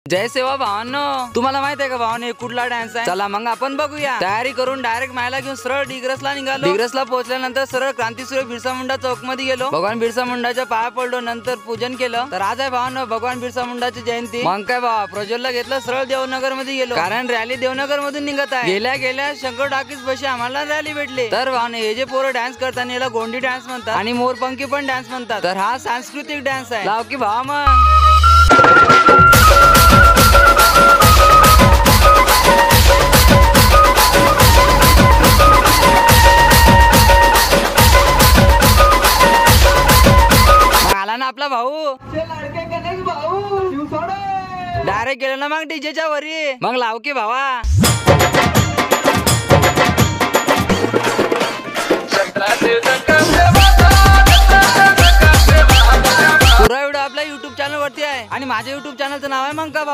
जय सेवा भावांनो, तुम्हाला माहित आहे का भावांनो कुठला डान्स आहे? चला मग आपण बघूया। तयारी करून डायरेक्ट मायला घेऊन सरळ डिग्रसला निघालो। डिग्रसला पोहोचल्यानंतर सरळ क्रांतीसूर्य बिरसा मुंडा चौक मध्ये गेलो। भगवान बिरसा मुंडाच्या पाया पडलो, नंतर पूजन केलं। तर आज आहे भावांनो भगवान बिरसा मुंडाची जयंती। मग काय भावा, प्रज्वलला घेतलं, सरळ देवनगर मध्ये गेलो, कारण रॅली देवनगर मधून निघत आहे। गेल्या शंकर टाकीस बशी आम्हाला रॅली भेटली। तर भावांनो हे जे पोरं डान्स करतात याला गोंडी डान्स म्हणतात आणि मोरपंखी पण डान्स म्हणतात। तर हा सांस्कृतिक डान्स आहे। लाव की भावा मग। ना आपला भाऊ डायरेक्ट गेलो ना मग डीजेच्या वरी। मग लाव की भावा। पुरा व्हिडिओ आपल्या युट्यूब चॅनल वरती आहे आणि माझ्या युट्यूब चॅनलचं नाव आहे मग का